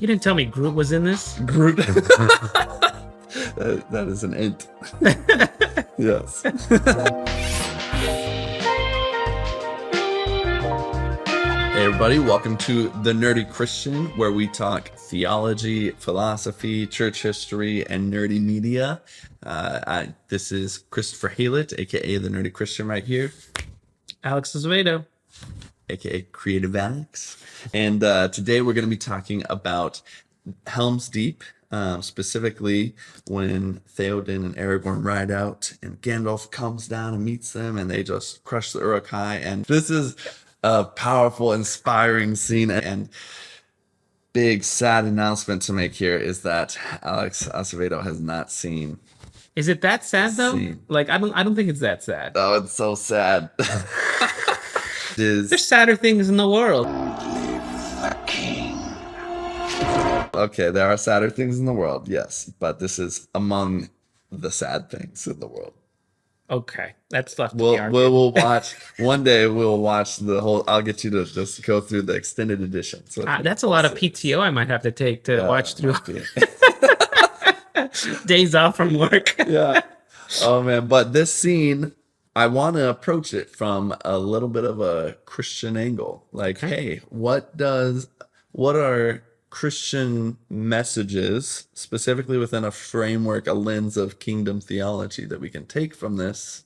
You didn't tell me Groot was in this. Groot. That is an int. Yes. Hey everybody, welcome to The Nerdy Christian, where we talk theology, philosophy, church history, and nerdy media. This is Christopher Haylett, aka The Nerdy Christian right here. Alex Azevedo, aka Creative Alex. And today we're going to be talking about Helm's Deep, specifically when Theoden and Aragorn ride out and Gandalf comes down and meets them and they just crush the Uruk Hai. And this is a powerful, inspiring scene. And big sad announcement to make here is that Alex Azevedo has not seen. Is it that sad though? Like I don't think it's that sad. Oh, it's so sad. There's sadder things in the world. Okay, there are sadder things in the world, yes, but this is among the sad things in the world. Okay, that's left to be argued. We'll watch one day. We'll watch the whole. I'll get you to just go through the extended edition. So that's a lot of PTO I might have to take to watch through. Days off from work. Yeah. Oh man, but this scene, I want to approach it from a little bit of a Christian angle. Like, hey, what are Christian messages, specifically within a framework, a lens of kingdom theology, that we can take from this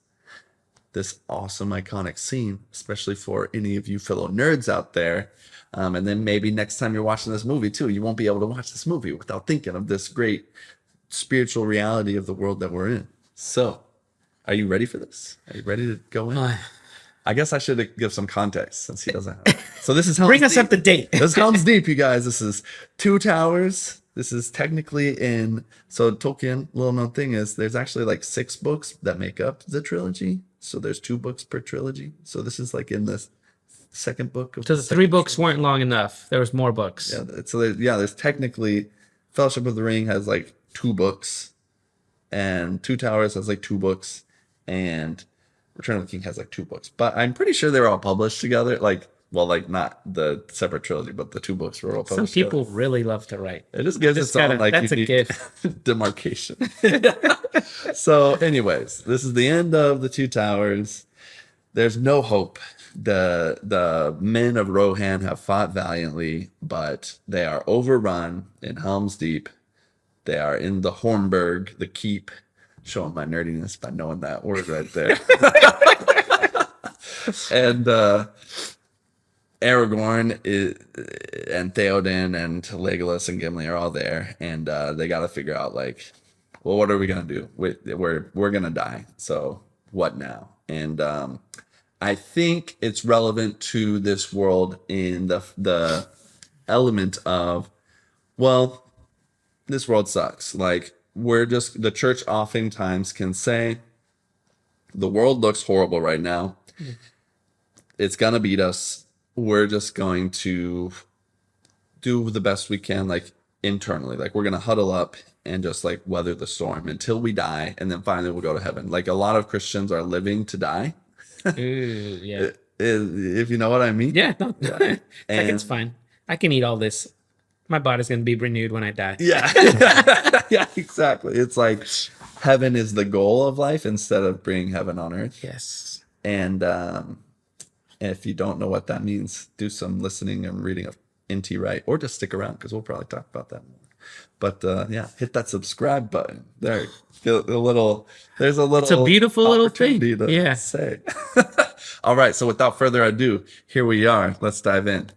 awesome, iconic scene, especially for any of you fellow nerds out there. And then maybe next time you're watching this movie too, you won't be able to watch this movie without thinking of this great spiritual reality of the world that we're in. So, are you ready for this? Are you ready to go in? I guess I should give some context since he doesn't have it. So this is Helm's Bring us Deep. up to date. This is Helm's Deep, you guys. This is Two Towers. This is technically in... So Tolkien, little known thing is there's actually like 6 books that make up the trilogy. So there's 2 books per trilogy. So this is like in the second book. So the 3 books weren't long enough. There was more books. Yeah. So there's technically... Fellowship of the Ring has like 2 books. And Two Towers has like 2 books. And Return of the King has like 2 books, but I'm pretty sure they were all published together. Like not the separate trilogy, but the 2 books were all published. Some people really love to write. It just gives its own like that's a gift. Demarcation. So, anyways, this is the end of the 2 Towers. There's no hope. The men of Rohan have fought valiantly, but they are overrun in Helm's Deep. They are in the Hornburg, the keep. Showing my nerdiness by knowing that word right there. And Aragorn and Theoden and Legolas and Gimli are all there, and they got to figure out like, well, what are we gonna do? We're gonna die. So what now? And I think it's relevant to this world in the element of, well, this world sucks. Like, the church oftentimes can say, the world looks horrible right now. It's gonna beat us. We're just going to do the best we can, like internally. Like, we're gonna huddle up and just like weather the storm until we die, and then finally we'll go to heaven. Like, a lot of Christians are living to die. Ooh, yeah. If you know what I mean. Yeah. No. Like, it's fine. I can eat all this. My body's going to be renewed when I die. Yeah. Yeah, exactly. It's like heaven is the goal of life instead of bringing heaven on earth. Yes. And if you don't know what that means, do some listening and reading of N.T. Wright, or just stick around because we'll probably talk about that more. But yeah, hit that subscribe button. There's a little. It's a beautiful little thing. To say. All right. So without further ado, here we are. Let's dive in.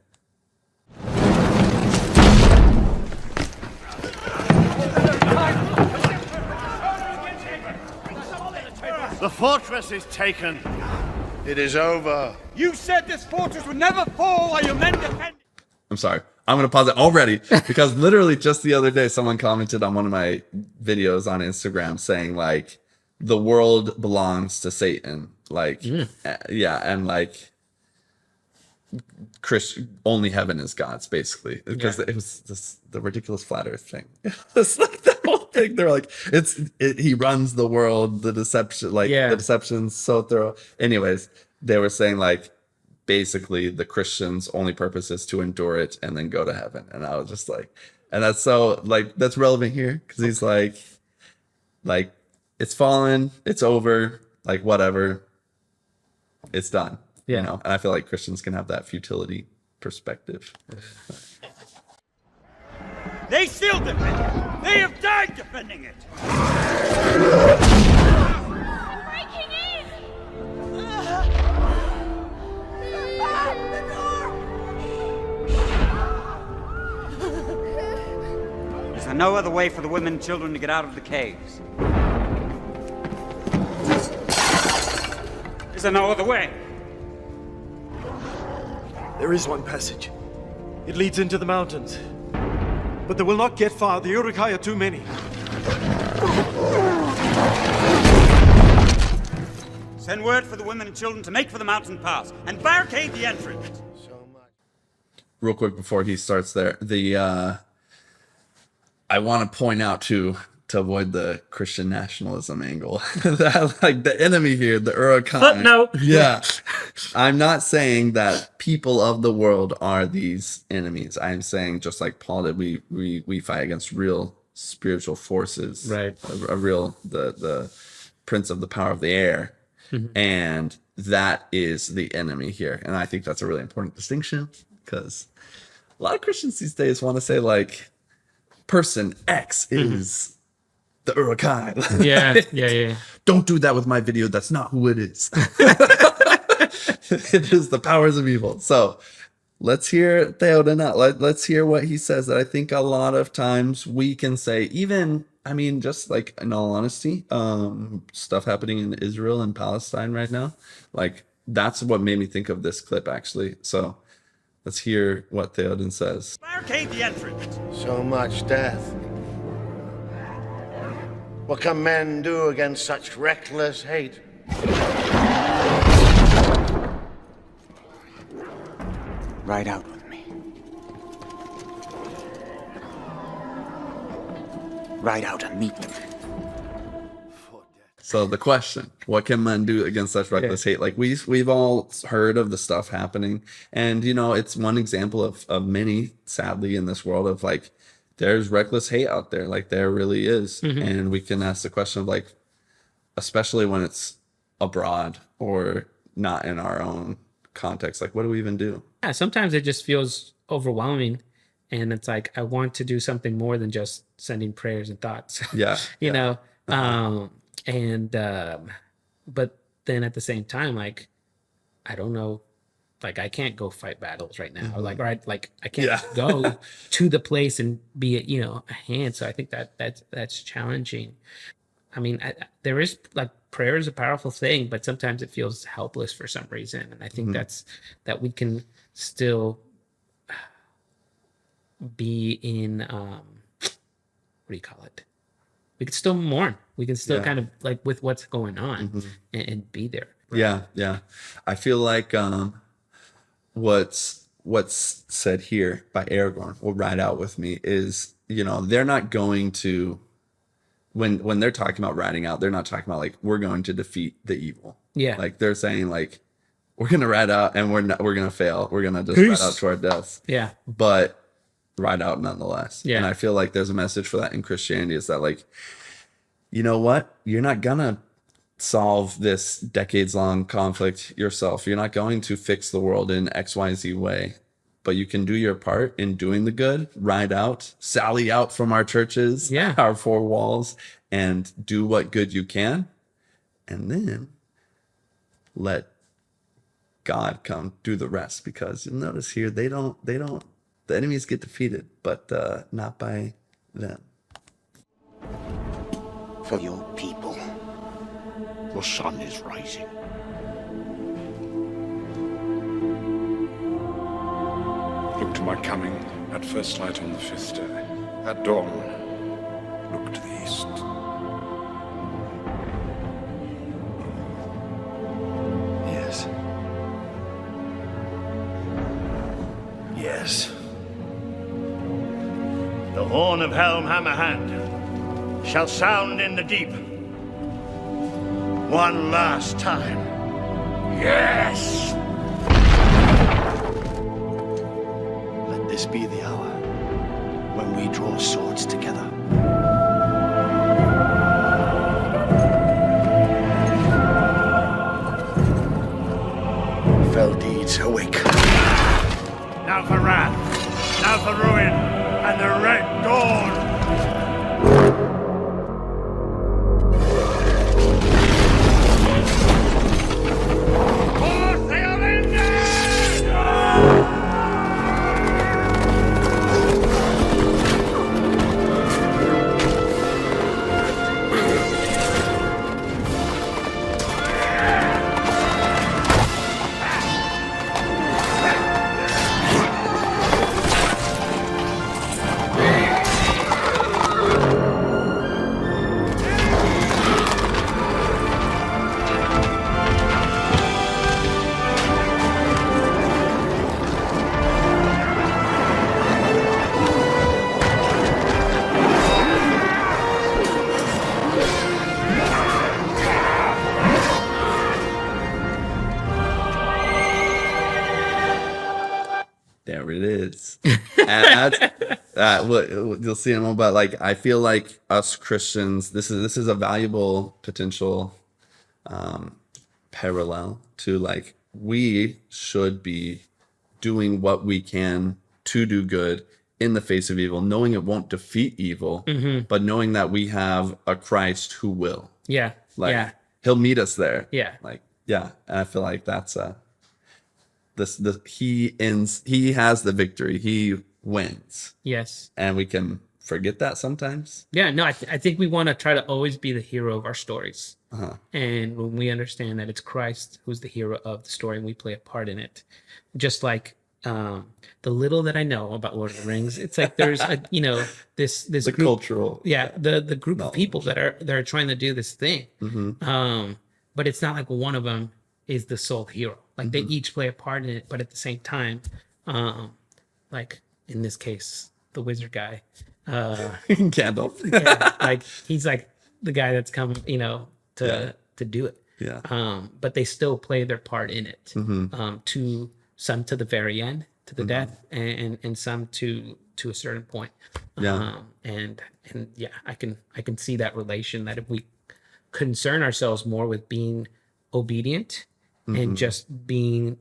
The fortress is taken. It is over. You said this fortress would never fall while your men defend. I'm sorry. I'm going to pause it already because literally just the other day, someone commented on one of my videos on Instagram saying like, the world belongs to Satan. Like, yeah. And like, only heaven is God's, basically, because it was the ridiculous flat earth thing. It's like the whole thing. They're like, he runs the world, the deception, the deception's so thorough. Anyways, they were saying like, basically the Christian's only purpose is to endure it and then go to heaven. And I was just like, And that's so like that's relevant here because he's like it's fallen, it's over, like whatever, it's done. Yeah. You know, and I feel like Christians can have that futility perspective. They still defend it. They have died defending it. Breaking in! Is there no other way for the women and children to get out of the caves? Is there no other way? There is one passage. It leads into the mountains. But they will not get far. The Uruk Hai are too many. Send word for the women and children to make for the mountain pass and barricade the entrance. Real quick before he starts there, I want to point out to avoid the Christian nationalism angle that like the enemy here, the Uruk Hai. Footnote. Yeah. I'm not saying that people of the world are these enemies. I'm saying just like Paul did, we fight against real spiritual forces. Right. A real the prince of the power of the air. And that is the enemy here. And I think that's a really important distinction because a lot of Christians these days want to say like person X is the Uruk Hai. Yeah. Don't do that with my video. That's not who it is. It is the powers of evil. So let's hear Theoden out. Let's hear what he says that I think a lot of times we can say, even, I mean, just like in all honesty, stuff happening in Israel and Palestine right now, like that's what made me think of this clip actually. So let's hear what Theoden says. Barricade the entrance. So much death. What can men do against such reckless hate? Ride out with me. Ride out and meet them. So the question, what can men do against such reckless hate? Like we've all heard of the stuff happening. And, you know, it's one example of many, sadly, in this world of like, there's reckless hate out there. Like there really is. And we can ask the question of like, especially when it's abroad or not in our own context, like what do we even do? Yeah, sometimes it just feels overwhelming. And it's like, I want to do something more than just sending prayers and thoughts. Yeah. you know? But then at the same time, like, I don't know, like I can't go fight battles right now. Like, right. Like I can't go to the place and be, you know, a hand. So I think that's challenging. I mean, there is like prayer is a powerful thing, but sometimes it feels helpless for some reason. And I think that we can still be in, what do you call it? We can still mourn. We can still kind of like with what's going on and be there. Right? Yeah. I feel like what's said here by Aragorn will ride out with me is, you know, they're not going to, when they're talking about riding out, they're not talking about like, we're going to defeat the evil. Yeah. Like they're saying like, we're going to ride out and we're going to fail. We're going to just ride out to our deaths. Yeah. But ride out nonetheless. Yeah. And I feel like there's a message for that in Christianity is that like, you know what? You're not gonna solve this decades-long conflict yourself. You're not going to fix the world in XYZ way, but you can do your part in doing the good, ride out, sally out from our churches, our four walls, and do what good you can. And then let God come do the rest, because you'll notice here, the enemies get defeated, but not by them. For your people, the sun is rising. Look to my coming at first light on the 5th day. At dawn, look to the east. Yes. Yes. The horn of Helm Hammerhand shall sound in the deep. One last time. Yes! Let this be the hour. when we draw swords together. Fell deeds awake. Now for wrath, now for ruin, and the Red Dawn! There it is. You'll see in a moment, but like I feel like us Christians, this is a valuable potential parallel to like we should be doing what we can to do good in the face of evil, knowing it won't defeat evil, but knowing that we have a Christ who will. Yeah. Like yeah. he'll meet us there. Yeah. Like, yeah. And I feel like that's he has the victory. He wins. Yes. And we can forget that sometimes. Yeah, no, I think we want to try to always be the hero of our stories. And when we understand that it's Christ who's the hero of the story and we play a part in it, just like the little that I know about Lord of the Rings, it's like there's this The group, cultural. the group of people that are trying to do this thing. But it's not like one of them is the sole hero. Like they each play a part in it, but at the same time, like in this case, the wizard guy, Gandalf. like he's like the guy that's come, to do it. Yeah. But they still play their part in it. To some to the very end, to the death, and some to a certain point. Yeah. And yeah, I can see that relation that if we concern ourselves more with being obedient and just being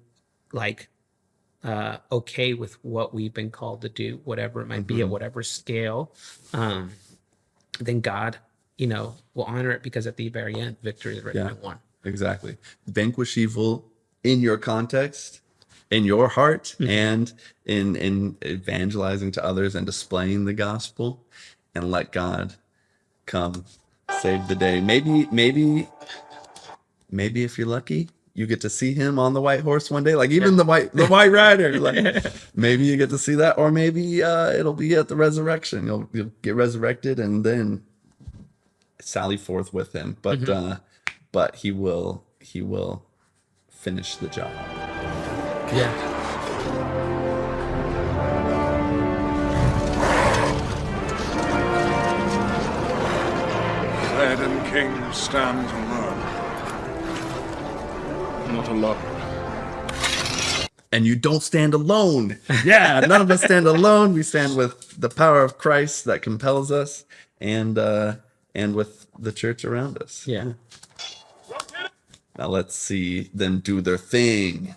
like okay with what we've been called to do, whatever it might be at whatever scale, then God, will honor it because at the very end, victory is already been won. Exactly. Vanquish evil in your context, in your heart, and in evangelizing to others and displaying the gospel, and let God come save the day. Maybe if you're lucky, you get to see him on the white horse one day, like even the white rider. Like maybe you get to see that, or maybe it'll be at the resurrection. You'll get resurrected and then sally forth with him. But he will finish the job. Yeah. Red and King stand alone. Not alone. And you don't stand alone. Yeah, none of us stand alone. We stand with the power of Christ that compels us, and with the church around us. Yeah. Now let's see them do their thing.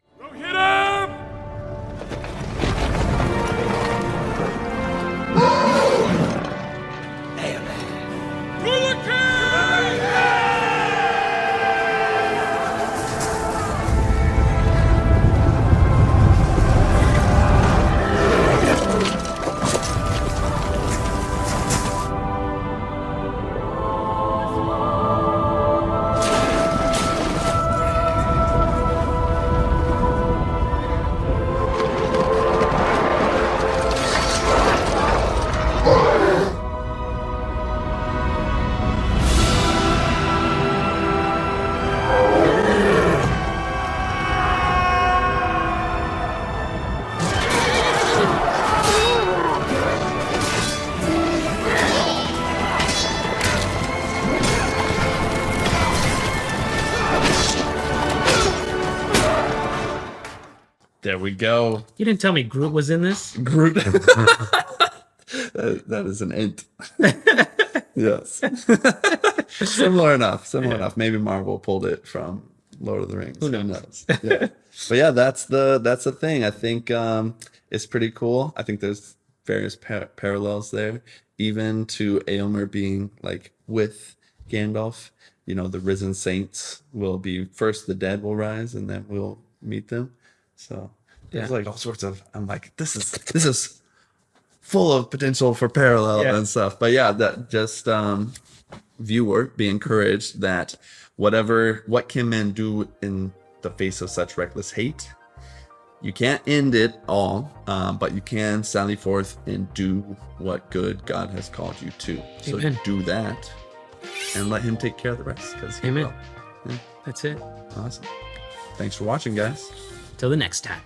There we go. You didn't tell me Groot was in this. Groot. That is an int. Yes. Similar enough. Maybe Marvel pulled it from Lord of the Rings. Who knows? Yeah. But yeah, that's the thing. I think it's pretty cool. I think there's various parallels there, even to Éomer being like with Gandalf. You know, the risen saints will be first. The dead will rise, and then we'll meet them. So there's like all sorts of. I'm like, this is full of potential for parallel and stuff. But yeah, that just viewer, be encouraged that what can men do in the face of such reckless hate? You can't end it all, but you can sally forth and do what good God has called you to. So Amen. do that and let him take care of the rest. Because Amen. That's it. Awesome. Thanks for watching, guys. Till the next time.